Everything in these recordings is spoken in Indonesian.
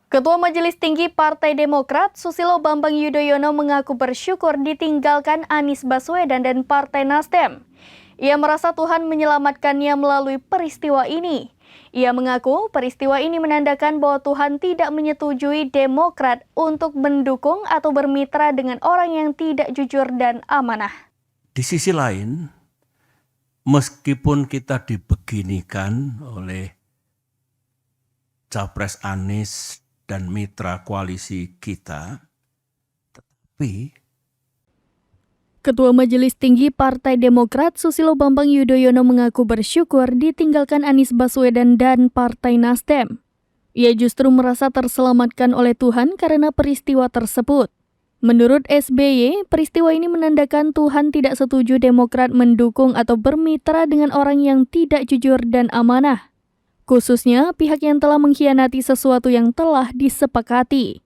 Ketua Majelis Tinggi Partai Demokrat, Susilo Bambang Yudhoyono mengaku bersyukur ditinggalkan Anies Baswedan dan Partai Nasdem. Ia merasa Tuhan menyelamatkannya melalui peristiwa ini. Ia mengaku peristiwa ini menandakan bahwa Tuhan tidak menyetujui Demokrat untuk mendukung atau bermitra dengan orang yang tidak jujur dan amanah. Di sisi lain, meskipun kita dibeginikan oleh Capres Anies dan mitra koalisi kita, tetapi Ketua Majelis Tinggi Partai Demokrat Susilo Bambang Yudhoyono mengaku bersyukur ditinggalkan Anies Baswedan dan Partai Nasdem. Ia justru merasa terselamatkan oleh Tuhan karena peristiwa tersebut. Menurut SBY, peristiwa ini menandakan Tuhan tidak setuju Demokrat mendukung atau bermitra dengan orang yang tidak jujur dan amanah. Khususnya pihak yang telah mengkhianati sesuatu yang telah disepakati.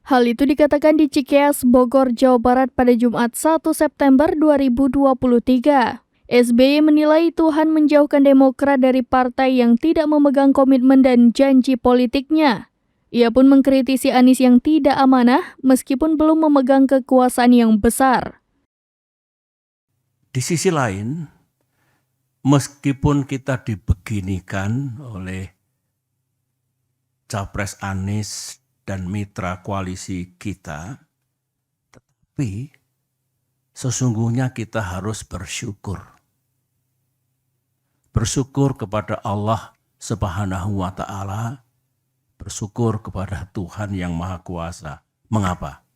Hal itu dikatakan di Cikeas, Bogor, Jawa Barat pada Jumat 1 September 2023. SBY menilai Tuhan menjauhkan Demokrat dari partai yang tidak memegang komitmen dan janji politiknya. Ia pun mengkritisi Anies yang tidak amanah meskipun belum memegang kekuasaan yang besar. di sisi lain, meskipun kita dibeginikan oleh Capres Anies dan mitra koalisi kita, tetapi sesungguhnya kita harus bersyukur. Bersyukur kepada Allah Subhanahu wa Ta'ala, bersyukur kepada Tuhan yang Maha Kuasa. Mengapa?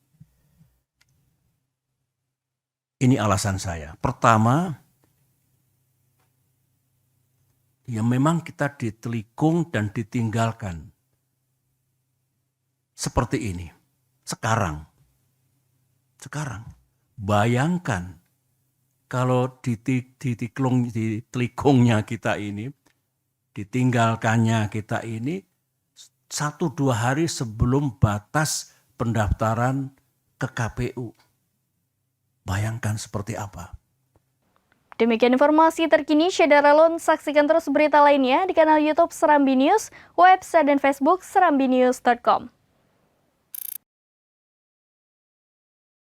Ini alasan saya. Pertama, ya memang kita ditelikung dan ditinggalkan. Seperti ini. Sekarang. Bayangkan kalau ditelikungnya kita ini, ditinggalkannya kita ini, 1-2 hari sebelum batas pendaftaran ke KPU. Bayangkan seperti apa. Demikian informasi terkini, Syedara Lon. Saksikan terus berita lainnya di kanal YouTube Serambi News, website dan Facebook serambinews.com.